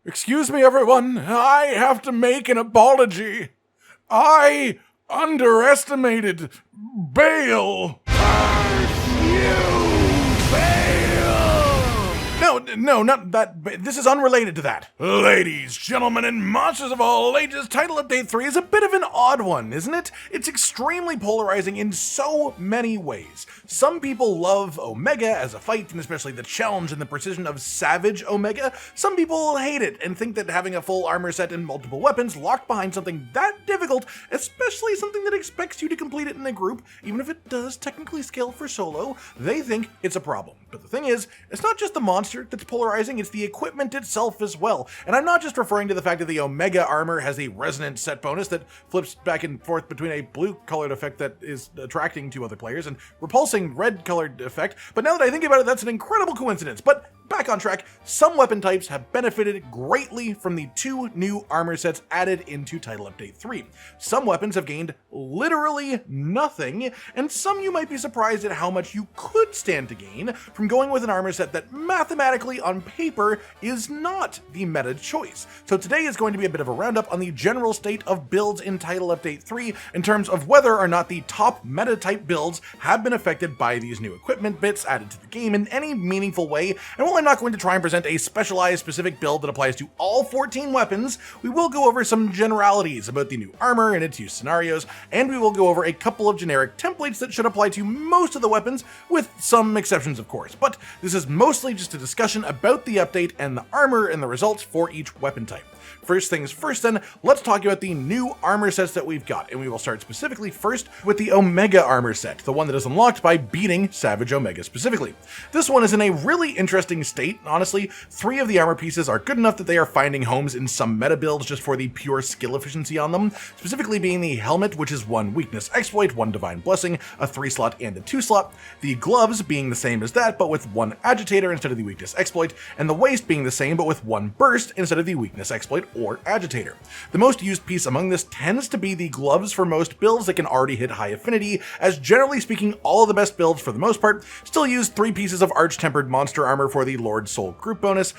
Excuse me, everyone. I have to make an apology. I underestimated Bale. No, not that. This is unrelated to that. Ladies, gentlemen, and monsters of all ages, Title Update 3 is a bit of an odd one, isn't it? It's extremely polarizing in so many ways. Some people love Omega as a fight, and especially the challenge and the precision of Savage Omega. Some people hate it and think that having a full armor set and multiple weapons locked behind something that difficult, especially something that expects you to complete it in a group, even if it does technically scale for solo, they think it's a problem. But the thing is, it's not just the monster that's polarizing, it's the equipment itself as well. And I'm not just referring to the fact that the Omega armor has a resonant set bonus that flips back and forth between a blue colored effect that is attracting to other players and repulsing red colored effect, but now that I think about it, that's an incredible coincidence. But back on track, some weapon types have benefited greatly from the 2 new armor sets added into Title Update 3. Some weapons have gained literally nothing, and some you might be surprised at how much you could stand to gain from going with an armor set that mathematically on paper is not the meta choice. So today is going to be a bit of a roundup on the general state of builds in Title Update 3 in terms of whether or not the top meta type builds have been affected by these new equipment bits added to the game in any meaningful way. And while I'm not going to try and present a specialized specific build that applies to all 14 weapons, we will go over some generalities about the new armor and its use scenarios, and we will go over a couple of generic templates that should apply to most of the weapons, with some exceptions of course. But this is mostly just a discussion about the update and the armor and the results for each weapon type. First things first then, let's talk about the new armor sets that we've got, and we will start specifically first with the Omega armor set, the one that is unlocked by beating Savage Omega specifically. This one is in a really interesting state, honestly. 3 of the armor pieces are good enough that they are finding homes in some meta builds just for the pure skill efficiency on them, specifically being the helmet, which is 1 weakness exploit, 1 divine blessing, a 3-slot and a 2-slot, the gloves being the same as that but with 1 agitator instead of the weakness exploit, and the waist being the same but with 1 burst instead of the weakness exploit or agitator. The most used piece among this tends to be the gloves for most builds that can already hit high affinity, as generally speaking all of the best builds for the most part still use 3 pieces of arch-tempered monster armor for the Lord Soul group bonus,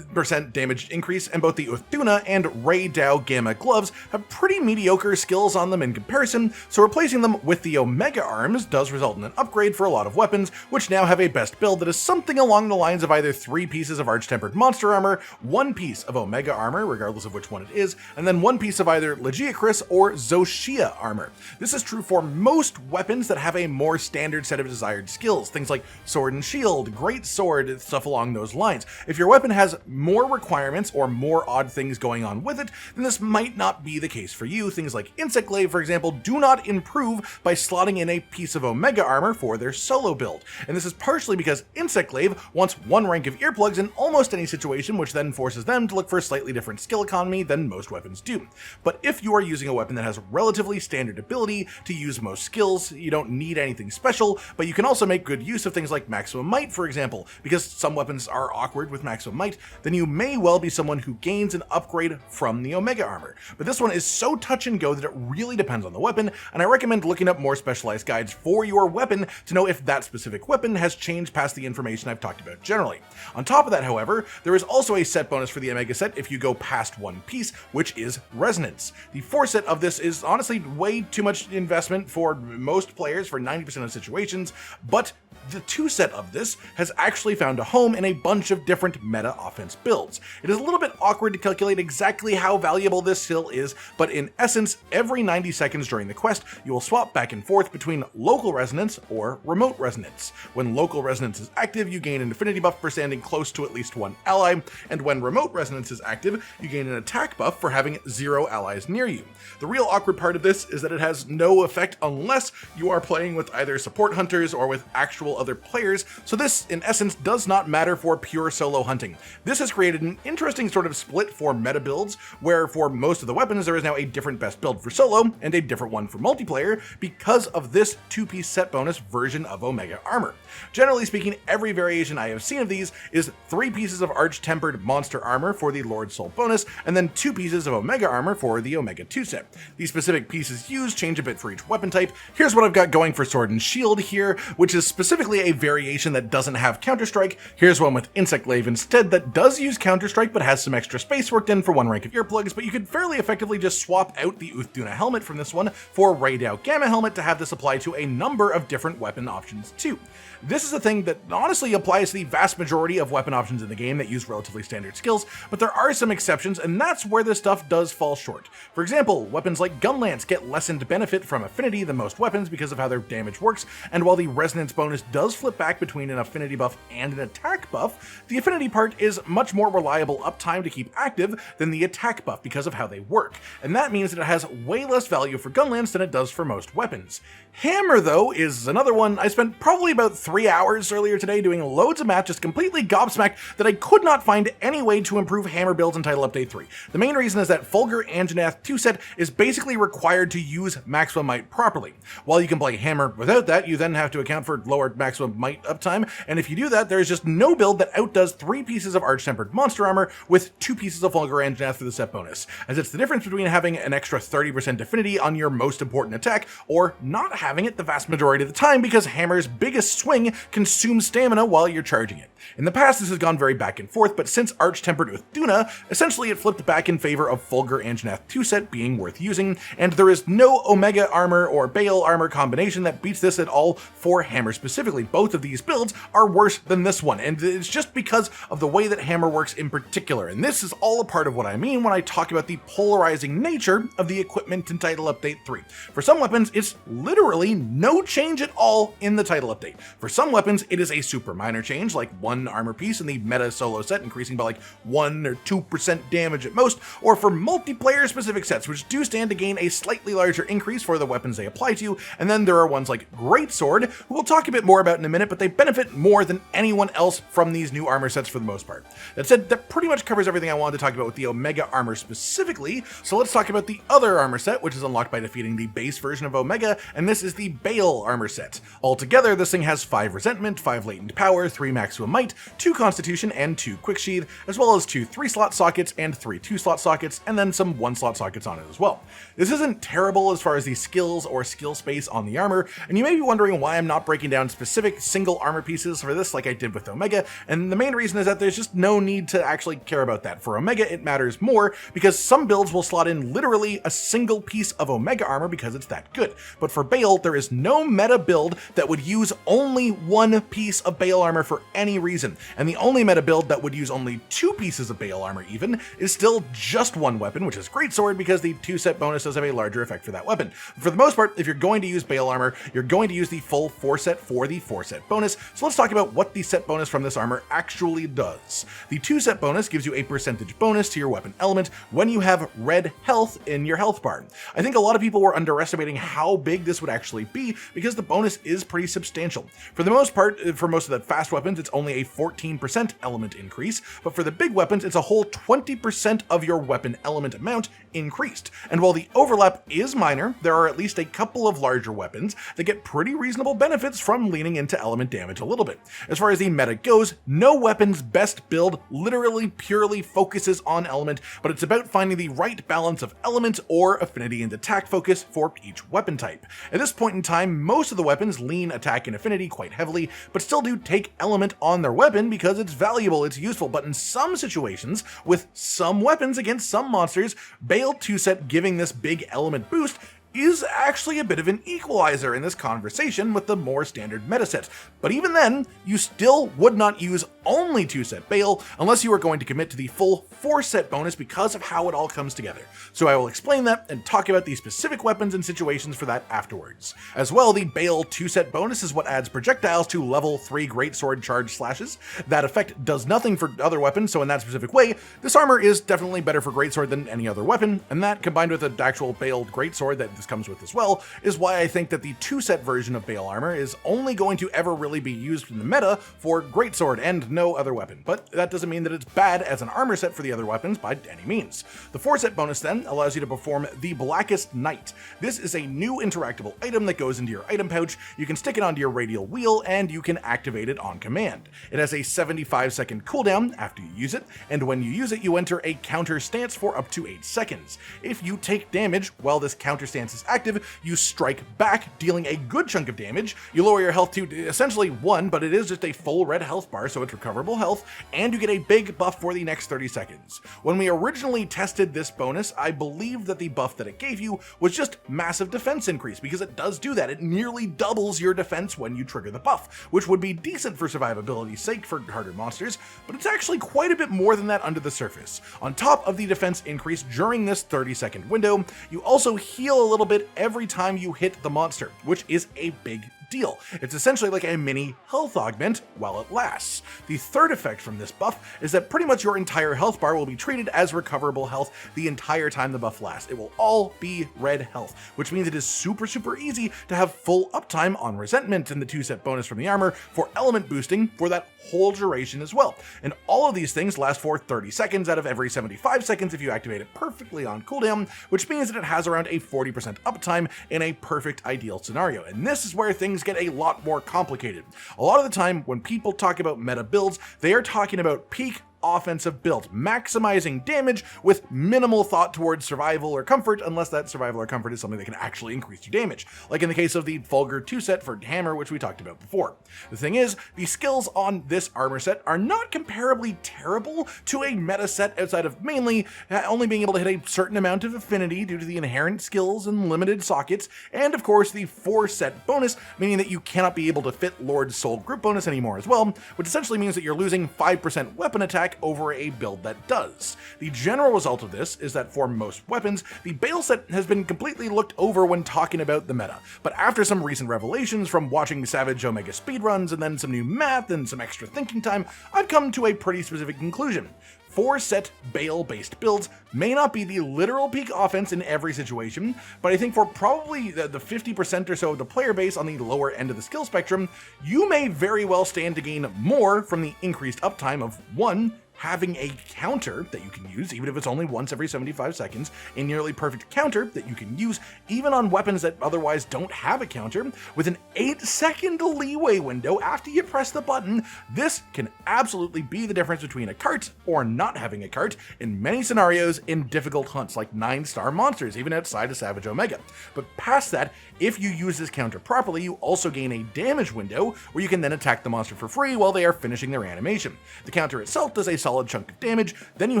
percent damage increase, and both the duna and Ray Dao Gamma gloves have pretty mediocre skills on them in comparison, so replacing them with the Omega arms does result in an upgrade for a lot of weapons, which now have a best build that is something along the lines of either 3 pieces of arch-tempered monster armor, 1 piece of Omega armor, regardless of which one it is, and then 1 piece of either lagiacrus or Zoshia armor. This is true for most weapons that have a more standard set of desired skills, things like sword and shield, great sword, stuff along those lines. If your weapon has more requirements or more odd things going on with it, then this might not be the case for you. Things like insect glaive, for example, do not improve by slotting in a piece of Omega armor for their solo build, and this is partially because insect glaive wants 1 rank of earplugs in almost any situation, which then forces them to look for a slightly different skill economy than most weapons do. But if you are using a weapon that has relatively standard ability to use most skills, you don't need anything special, but you can also make good use of things like maximum might, for example, because some weapons are awkward with maximum might, then you may well be someone who gains an upgrade from the Omega armor. But this one is so touch and go that it really depends on the weapon, and I recommend looking up more specialized guides for your weapon to know if that specific weapon has changed past the information I've talked about generally. On top of that, however, there is also a set bonus for the Omega set if you go past 1 piece, which is resonance. The 4 set of this is honestly way too much investment for most players for 90% of situations, but the 2 set of this has actually found a home in a bunch of different meta offense builds. It is a little bit awkward to calculate exactly how valuable this skill is, but in essence, every 90 seconds during the quest, you will swap back and forth between local resonance or remote resonance. When local resonance is active, you gain an affinity buff for standing close to at least 1 ally, and when remote resonance is active, you gain an attack buff for having 0 allies near you. The real awkward part of this is that it has no effect unless you are playing with either support hunters or with actual other players, so this in essence does not matter for pure solo hunting. This has created an interesting sort of split for meta builds, where for most of the weapons there is now a different best build for solo and a different one for multiplayer because of this 2-piece set bonus version of Omega armor. Generally speaking, every variation I have seen of these is 3 pieces of arch-tempered monster armor for the Lord Soul bonus, and then 2 pieces of Omega armor for the Omega 2 set. The specific pieces used change a bit for each weapon type. Here's what I've got going for sword and shield here, which is specific specifically a variation that doesn't have counter-strike. Here's one with insect glaive instead that does use counter-strike but has some extra space worked in for one rank of earplugs, but you could fairly effectively just swap out the duna helmet from this one for Raidao Gamma helmet to have this apply to a number of different weapon options too. This is a thing that honestly applies to the vast majority of weapon options in the game that use relatively standard skills, but there are some exceptions, and that's where this stuff does fall short. For example, weapons like gunlance get lessened benefit from affinity than most weapons because of how their damage works, and while the resonance bonus does flip back between an affinity buff and an attack buff, the affinity part is much more reliable uptime to keep active than the attack buff because of how they work, and that means that it has way less value for gunlance than it does for most weapons. Hammer, though, is another one. I spent probably about 3 hours earlier today doing loads of math, just completely gobsmacked that I could not find any way to improve hammer builds in Title Update 3. The main reason is that Fulgur Anjanath 2-set is basically required to use maximum might properly. While you can play hammer without that, you then have to account for lower maximum might uptime, and if you do that, there is just no build that outdoes 3 pieces of arch-tempered monster armor with 2 pieces of Fulgur Anjanath for the set bonus, as it's the difference between having an extra 30% affinity on your most important attack or not having it the vast majority of the time because hammer's biggest swing consumes stamina while you're charging it. In the past, this has gone very back and forth, but since arch-tempered with duna, essentially it flipped back in favor of Fulgur Anjanath 2-set being worth using, and there is no Omega armor or Bale armor combination that beats this at all for hammer specifically. Both of these builds are worse than this one, and it's just because of the way that hammer works in particular, and this is all a part of what I mean when I talk about the polarizing nature of the equipment in Title Update 3. For some weapons, it's literally no change at all in the Title Update. For some weapons, it is a super minor change, like 1 armor piece in the meta solo set increasing by like 1 or 2% damage at most, or for multiplayer specific sets which do stand to gain a slightly larger increase for the weapons they apply to, and then there are ones like Greatsword, who we'll talk a bit more about in a minute, but they benefit more than anyone else from these new armor sets for the most part. That said, that pretty much covers everything I wanted to talk about with the Omega armor specifically, so let's talk about the other armor set, which is unlocked by defeating the base version of Omega, and this is the Bale armor set. Altogether, this thing has 5 resentment, 5 latent power, 3 maximum might, 2 constitution, and 2 quick sheath, as well as 2 3-slot sockets and 3 2-slot sockets, and then some 1-slot sockets on it as well. This isn't terrible as far as the skills or skill space on the armor, and you may be wondering why I'm not breaking down specific single armor pieces for this like I did with Omega, and the main reason is that there's just no need to actually care about that. For Omega, it matters more because some builds will slot in literally a single piece of Omega armor because it's that good, but for Bale, there is no meta build that would use only 1 piece of Bale armor for any reason, and the only meta build that would use only 2 pieces of Bale armor even is still just 1 weapon, which is Greatsword because the 2-set bonus does have a larger effect for that weapon. For the most part, if you're going to use Bale armor, you're going to use the full 4-set for the 4-set bonus, so let's talk about what the set bonus from this armor actually does. The 2-set bonus gives you a percentage bonus to your weapon element when you have red health in your health bar. I think a lot of people were underestimating how big this would actually be because the bonus is pretty substantial. For the most part, for most of the fast weapons, it's only a 14% element increase, but for the big weapons, it's a whole 20% of your weapon element amount increased. And while the overlap is minor, there are at least a couple of larger weapons that get pretty reasonable benefits from leaning into element damage a little bit. As far as the meta goes, no weapon's best build literally purely focuses on element, but it's about finding the right balance of element or affinity and attack focus for each weapon type. At this point in time, most of the weapons lean attack and affinity quite heavily, but still do take element on their weapon because it's valuable, it's useful, but in some situations, with some weapons against some monsters, Bale 2-set giving this big element boost is actually a bit of an equalizer in this conversation with the more standard meta sets. But even then, you still would not use only 2-set Bale unless you were going to commit to the full 4-set bonus because of how it all comes together. So I will explain that and talk about the specific weapons and situations for that afterwards. As well, the Bale 2-set bonus is what adds projectiles to level 3 greatsword charge slashes. That effect does nothing for other weapons, so in that specific way, this armor is definitely better for greatsword than any other weapon, and that combined with an actual Bale greatsword that this comes with as well, is why I think that the 2-set version of Bale armor is only going to ever really be used in the meta for greatsword and no other weapon, but that doesn't mean that it's bad as an armor set for the other weapons by any means. The 4-set bonus then allows you to perform the Blackest Knight. This is a new interactable item that goes into your item pouch. You can stick it onto your radial wheel and you can activate it on command. It has a 75-second cooldown after you use it, and when you use it, you enter a counter stance for up to 8 seconds. If you take damage while this counter stance defense is active, you strike back, dealing a good chunk of damage. You lower your health to essentially 1, but it is just a full red health bar, so it's recoverable health, and you get a big buff for the next 30 seconds. When we originally tested this bonus, I believe that the buff that it gave you was just massive defense increase, because it does do that. It nearly doubles your defense when you trigger the buff, which would be decent for survivability's sake for harder monsters, but it's actually quite a bit more than that under the surface. On top of the defense increase during this 30-second window, you also heal a little bit every time you hit the monster, which is a big deal. It's essentially like a mini health augment while it lasts. The third effect from this buff is that pretty much your entire health bar will be treated as recoverable health the entire time the buff lasts. It will all be red health, which means it is super easy to have full uptime on resentment and the 2-set bonus from the armor for element boosting for that whole duration as well. And all of these things last for 30 seconds out of every 75 seconds if you activate it perfectly on cooldown, which means that it has around a 40% uptime in a perfect ideal scenario. And this is where things get a lot more complicated. A lot of the time when people talk about meta builds, they are talking about peak offensive build, maximizing damage with minimal thought towards survival or comfort, unless that survival or comfort is something that can actually increase your damage, like in the case of the Fulgur 2-set for hammer, which we talked about before. The thing is, the skills on this armor set are not comparably terrible to a meta set outside of mainly only being able to hit a certain amount of affinity due to the inherent skills and limited sockets, and of course the 4-set bonus, meaning that you cannot be able to fit Lord's Soul group bonus anymore as well, which essentially means that you're losing 5% weapon attack over a build that does. The general result of this is that for most weapons, the Bale set has been completely looked over when talking about the meta, but after some recent revelations from watching Savage Omega speedruns and then some new math and some extra thinking time, I've come to a pretty specific conclusion. 4-set Bale-based builds may not be the literal peak offense in every situation, but I think for probably the 50% or so of the player base on the lower end of the skill spectrum, you may very well stand to gain more from the increased uptime of 1, having a counter that you can use, even if it's only once every 75 seconds, a nearly perfect counter that you can use even on weapons that otherwise don't have a counter, with an 8-second leeway window after you press the button. This can absolutely be the difference between a cart or not having a cart in many scenarios in difficult hunts like 9-star monsters, even outside of Savage Omega. But past that, if you use this counter properly, you also gain a damage window where you can then attack the monster for free while they are finishing their animation. The counter itself does a solid chunk of damage, then you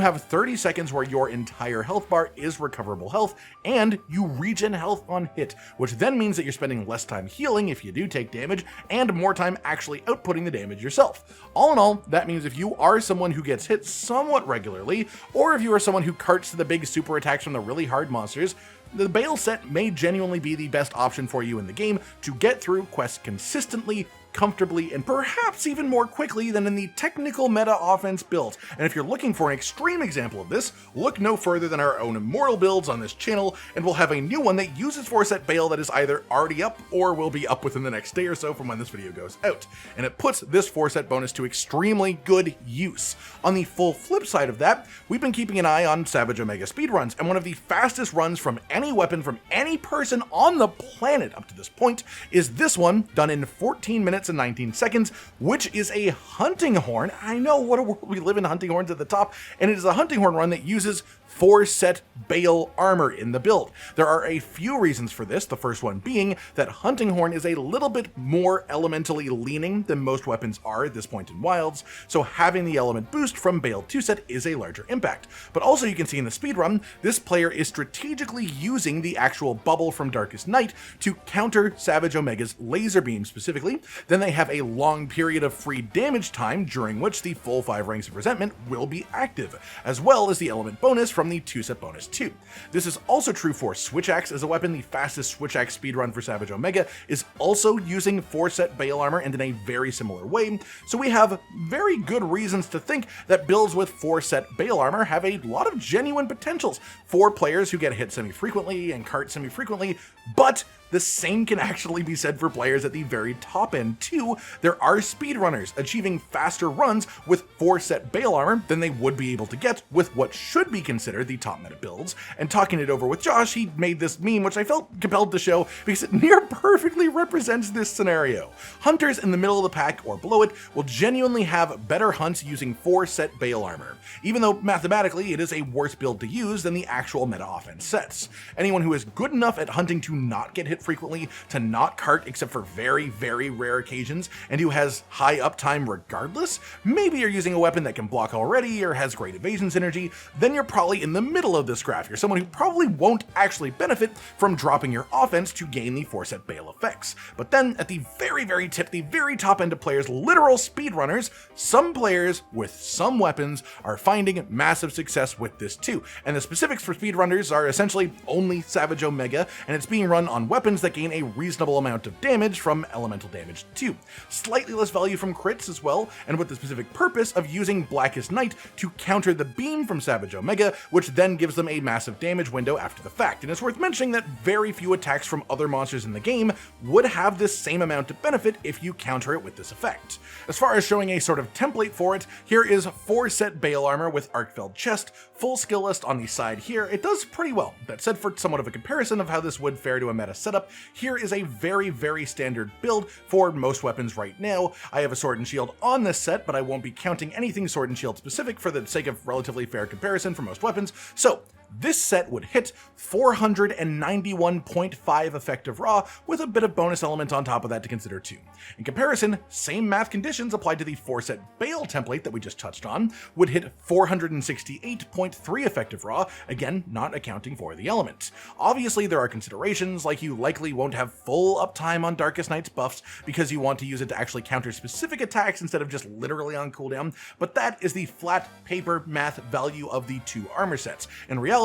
have 30 seconds where your entire health bar is recoverable health, and you regen health on hit, which then means that you're spending less time healing if you do take damage, and more time actually outputting the damage yourself. All in all, that means if you are someone who gets hit somewhat regularly, or if you are someone who carts to the big super attacks from the really hard monsters, the Bale set may genuinely be the best option for you in the game to get through quests consistently, comfortably, and perhaps even more quickly than in the technical meta offense build. And if you're looking for an extreme example of this, look no further than our own Immortal builds on this channel, and we'll have a new one that uses 4-set Bale that is either already up or will be up within the next day or so from when this video goes out. And it puts this 4-set bonus to extremely good use. On the full flip side of that, we've been keeping an eye on Savage Omega speedruns, and one of the fastest runs from any weapon from any person on the planet up to this point is this one, done in 14 minutes and 19 seconds, which is a hunting horn. I know, what a world we live in, hunting horns at the top, and it is a hunting horn run that uses 4-set Bale armor in the build. There are a few reasons for this, the first one being that hunting horn is a little bit more elementally leaning than most weapons are at this point in Wilds, so having the element boost from Bale 2-set is a larger impact. But also you can see in the speedrun, this player is strategically using the actual bubble from Darkest Night to counter Savage Omega's laser beam specifically. Then they have a long period of free damage time during which the full 5 ranks of resentment will be active, as well as the element bonus from the 2-set bonus too. This is also true for Switch Axe as a weapon. The fastest Switch Axe speedrun for Savage Omega is also using 4-set Bale armor and in a very similar way, so we have very good reasons to think that builds with 4-set Bale armor have a lot of genuine potentials for players who get hit semi-frequently and cart semi-frequently, but the same can actually be said for players at the very top end too. There are speedrunners achieving faster runs with 4 set Bale armor than they would be able to get with what should be considered the top meta builds. And talking it over with Josh, he made this meme which I felt compelled to show because it near perfectly represents this scenario. Hunters in the middle of the pack or below it will genuinely have better hunts using 4 set Bale armor, even though mathematically it is a worse build to use than the actual meta offense sets. Anyone who is good enough at hunting to not get hit frequently, to not cart except for very, very rare occasions, and who has high uptime regardless, maybe you're using a weapon that can block already or has great evasion synergy, then you're probably in the middle of this graph. You're someone who probably won't actually benefit from dropping your offense to gain the 4 set Bale effects. But then at the very, very tip, the very top end of players, literal speedrunners, some players with some weapons are finding massive success with this too. And the specifics for speedrunners are essentially only Savage Omega, and it's being run on weapons that gain a reasonable amount of damage from elemental damage too. Slightly less value from crits as well, and with the specific purpose of using Blackest Night to counter the beam from Savage Omega, which then gives them a massive damage window after the fact. And it's worth mentioning that very few attacks from other monsters in the game would have this same amount of benefit if you counter it with this effect. As far as showing a sort of template for it, here is 4 set Bale armor with arkveld chest, full skill list on the side here. It does pretty well. That said, for somewhat of a comparison of how this would fare to a meta setup, here is a very, very standard build for most weapons right now. I have a sword and shield on this set, but I won't be counting anything sword and shield specific for the sake of relatively fair comparison for most weapons. So this set would hit 491.5 effective raw with a bit of bonus element on top of that to consider too. In comparison, same math conditions applied to the 4 set Bale template that we just touched on would hit 468.3 effective raw, again not accounting for the element. Obviously there are considerations, like you likely won't have full uptime on Darkest Night's buffs because you want to use it to actually counter specific attacks instead of just literally on cooldown, but that is the flat paper math value of the 2 armor sets. In reality,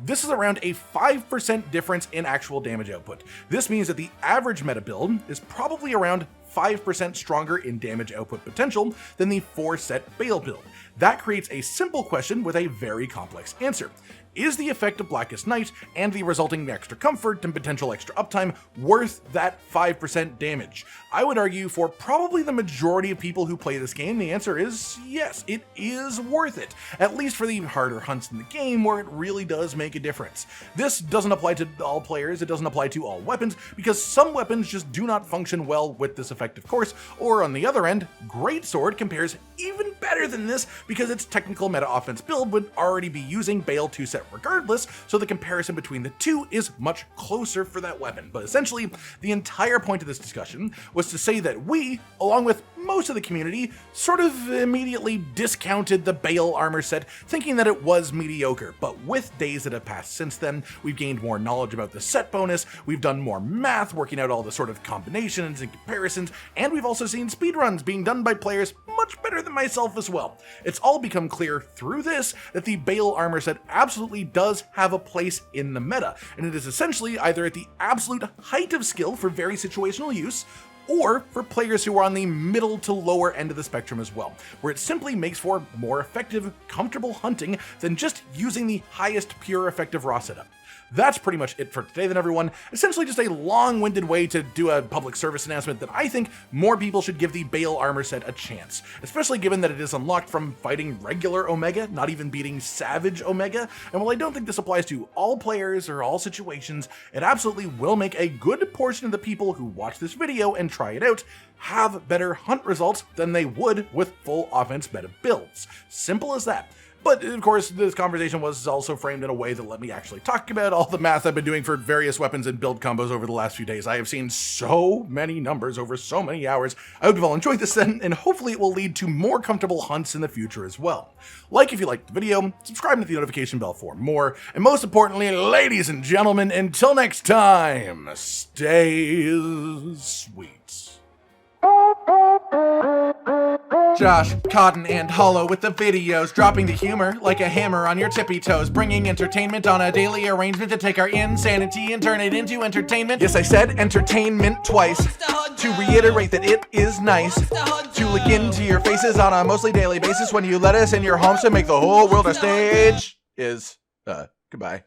this is around a 5% difference in actual damage output. This means that the average meta build is probably around 5% stronger in damage output potential than the 4 set Bale build. That creates a simple question with a very complex answer. Is the effect of Blackest Night and the resulting extra comfort and potential extra uptime worth that 5% damage? I would argue for probably the majority of people who play this game, the answer is yes, it is worth it. At least for the harder hunts in the game where it really does make a difference. This doesn't apply to all players, it doesn't apply to all weapons, because some weapons just do not function well with this effect, of course, or on the other end, Greatsword compares even better than this because its technical meta offense build would already be using Bale 2 set regardless, so the comparison between the two is much closer for that weapon. But essentially, the entire point of this discussion was to say that we, along with most of the community, sort of immediately discounted the Bale armor set, thinking that it was mediocre. But with days that have passed since then, we've gained more knowledge about the set bonus, we've done more math, working out all the sort of combinations and comparisons, and we've also seen speedruns being done by players much better than myself as well. It's all become clear through this that the Bale armor set absolutely does have a place in the meta, and it is essentially either at the absolute height of skill for very situational use, or for players who are on the middle to lower end of the spectrum as well, where it simply makes for more effective, comfortable hunting than just using the highest pure effective raw setup. That's pretty much it for today then, everyone. Essentially just a long-winded way to do a public service announcement that I think more people should give the Bale armor set a chance, especially given that it is unlocked from fighting regular Omega, not even beating Savage Omega. And while I don't think this applies to all players or all situations, it absolutely will make a good portion of the people who watch this video and try it out have better hunt results than they would with full offense meta builds. Simple as that. But of course, this conversation was also framed in a way that let me actually talk about all the math I've been doing for various weapons and build combos over the last few days. I have seen so many numbers over so many hours. I hope you've all enjoyed this then, and hopefully it will lead to more comfortable hunts in the future as well. Like if you liked the video, subscribe and hit the notification bell for more, and most importantly, ladies and gentlemen, until next time, stay sweet. Josh, Cotton, and Hollow with the videos, dropping the humor like a hammer on your tippy toes, bringing entertainment on a daily arrangement to take our insanity and turn it into entertainment. Yes, I said entertainment twice, to reiterate that it is nice to look into your faces on a mostly daily basis when you let us in your homes to make the whole world a stage. Goodbye.